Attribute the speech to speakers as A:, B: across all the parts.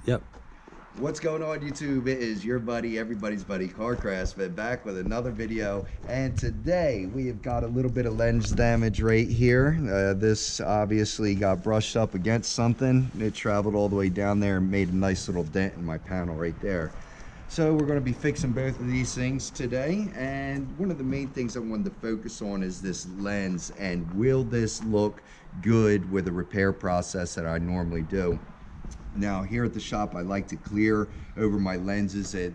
A: Yep.
B: What's going on, YouTube? It is your buddy, everybody's buddy, CarCraftsman, back with another video. And today we have got a little bit of lens damage right here. This obviously got brushed up against something. It traveled all the way down there and made a nice little dent in my panel right there. So we're going to be fixing both of these things today. And one of the main things I wanted to focus on is this lens, and will this look good with a repair process that I normally do. Now here at the shop, I like to clear over my lenses. It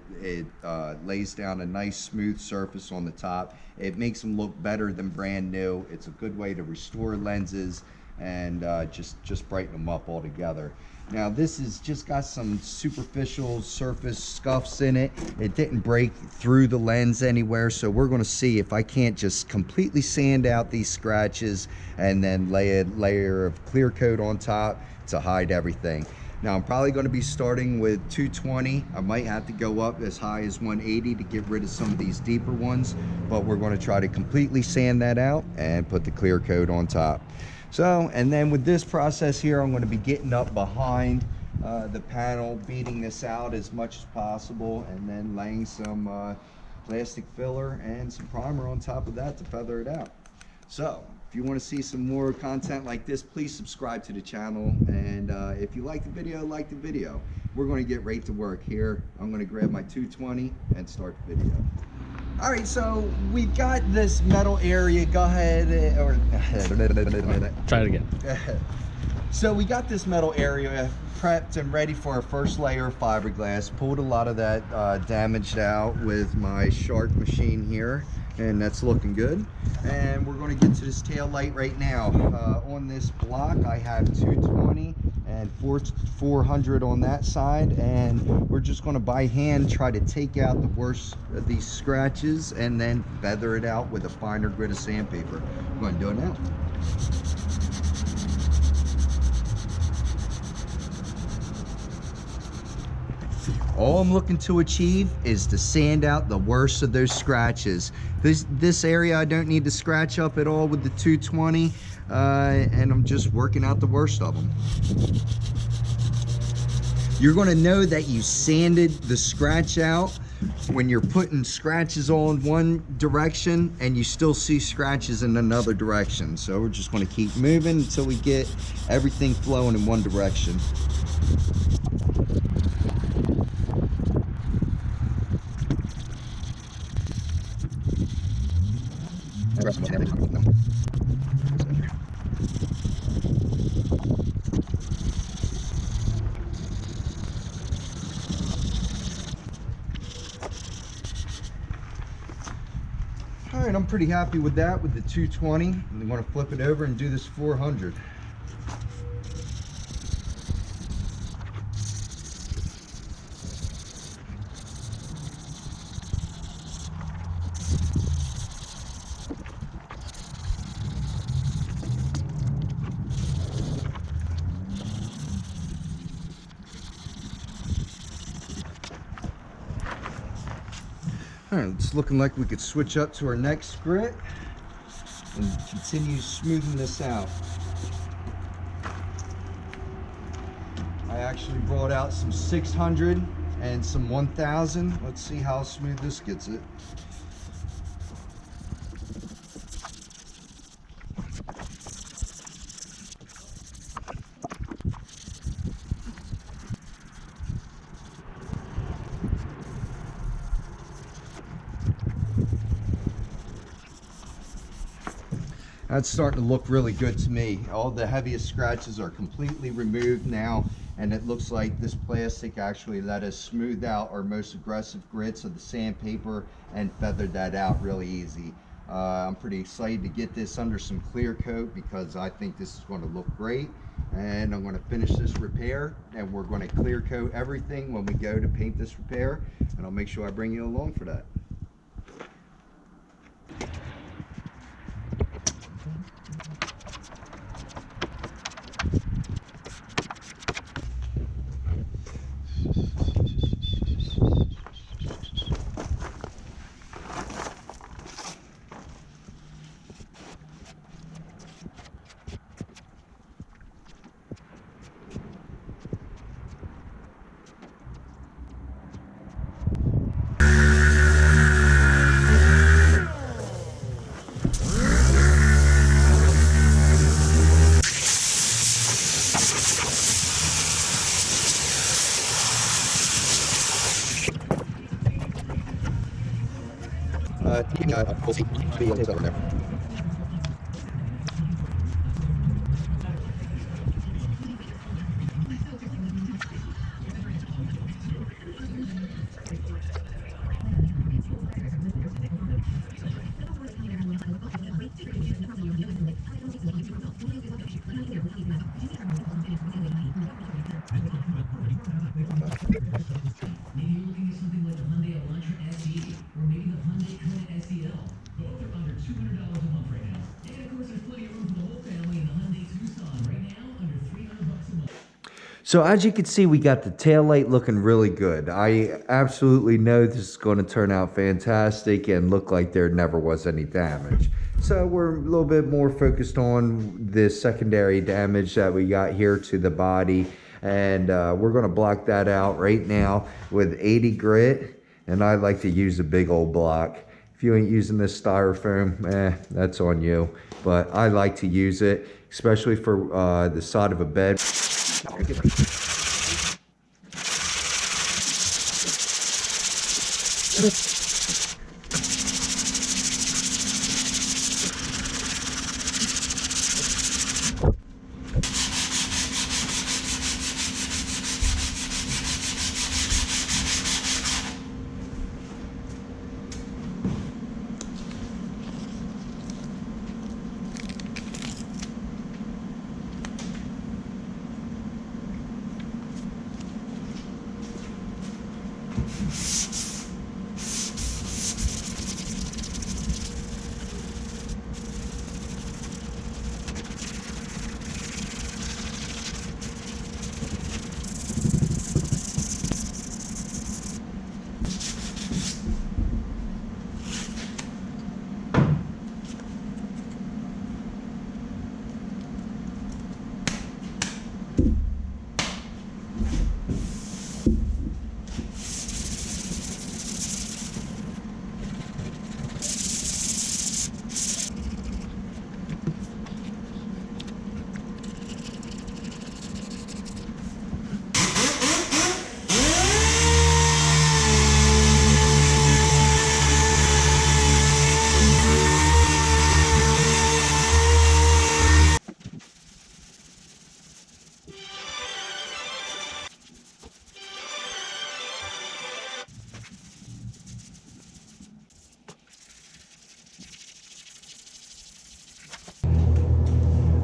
B: lays down a nice smooth surface on the top. It makes them look better than brand new. It's a good way to restore lenses and just brighten them up altogether. Now this has just got some superficial surface scuffs in it. It didn't break through the lens anywhere, so we're going to see if I can't just completely sand out these scratches and then lay a layer of clear coat on top to hide everything. Now I'm probably going to be starting with 220. I might have to go up as high as 180 to get rid of some of these deeper ones, but we're going to try to completely sand that out and put the clear coat on top. So, and then with this process here, I'm going to be getting up behind the panel, beating this out as much as possible, and then laying some plastic filler and some primer on top of that to feather it out. So, if you want to see some more content like this, please subscribe to the channel. And if you like the video, like the video. We're going to get right to work here. I'm going to grab my 220 and start the video. All right, so we've got this metal area. Go ahead, or
A: Try it again.
B: So we got this metal area prepped and ready for our first layer of fiberglass. Pulled a lot of that damaged out with my shark machine here, and that's looking good. And we're going to get to this tail light right now. On this block I have 220 and 400 on that side, and we're just going to by hand try to take out the worst of these scratches and then feather it out with a finer grit of sandpaper. I'm going to do it now. All I'm looking to achieve is to sand out the worst of those scratches. This area I don't need to scratch up at all with the 220, and I'm just working out the worst of them. You're going to know that you sanded the scratch out when you're putting scratches all in one direction and you still see scratches in another direction. So we're just going to keep moving until we get everything flowing in one direction. All right, I'm pretty happy with that, with the 220. I'm going to flip it over and do this 400. All right, it's looking like we could switch up to our next grit and continue smoothing this out. I actually brought out some 600 and some 1000. Let's see how smooth this gets it. That's starting to look really good to me. All the heaviest scratches are completely removed now, and it looks like this plastic actually let us smooth out our most aggressive grits of the sandpaper and feathered that out really easy. I'm pretty excited to get this under some clear coat because I think this is going to look great. And I'm going to finish this repair, and we're going to clear coat everything when we go to paint this repair, and I'll make sure I bring you along for that. We'll see. Be able to go in there. So as you can see, we got the tail light looking really good. I absolutely know this is going to turn out fantastic and look like there never was any damage. So we're a little bit more focused on the secondary damage that we got here to the body. And we're going to block that out right now with 80 grit. And I like to use a big old block. If you ain't using this styrofoam, that's on you. But I like to use it, especially for the side of a bed.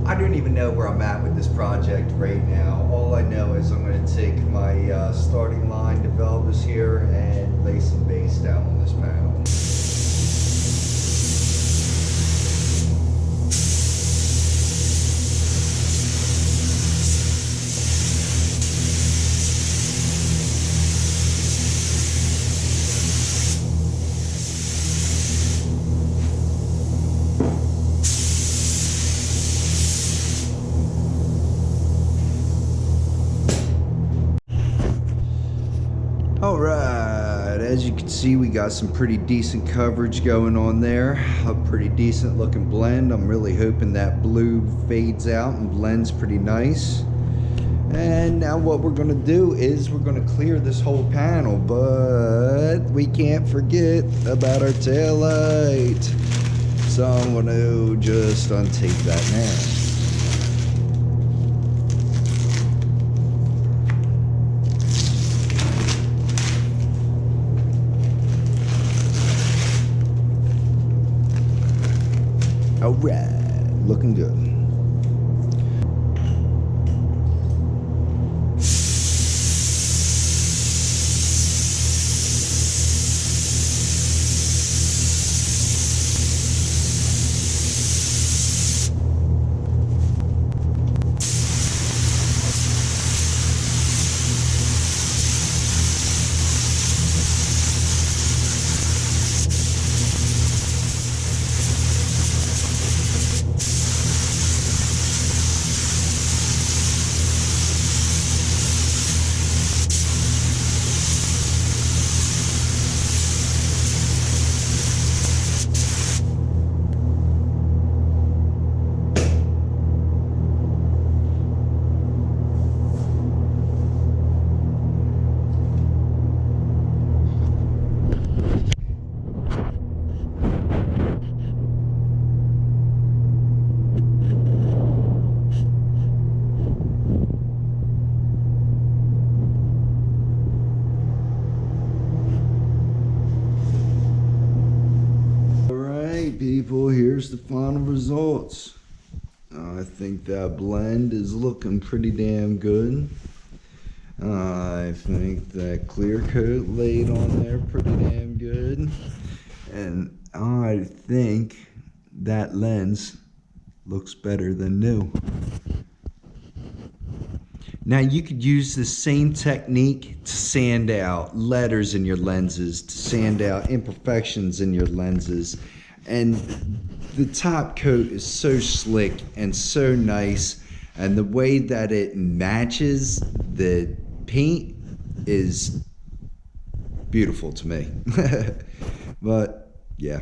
B: I don't even know where I'm at with this project right now. All I know is I'm going to take my starting line developers here and lay some base down on this panel. Alright, as you can see, we got some pretty decent coverage going on there. A pretty decent looking blend. I'm really hoping that blue fades out and blends pretty nice. And now what we're going to do is we're going to clear this whole panel, but we can't forget about our tail light. So I'm going to just untape that now. Alright, looking good. here's the final results. I think that blend is looking pretty damn good. I think that clear coat laid on there pretty damn good. And I think that lens looks better than new. Now you could use the same technique to sand out letters in your lenses, to sand out imperfections in your lenses. And the top coat is so slick and so nice, and the way that it matches the paint is beautiful to me. But yeah.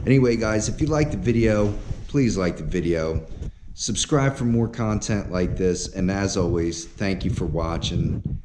B: Anyway guys, if you liked the video, please like the video. Subscribe for more content like this, and as always, thank you for watching.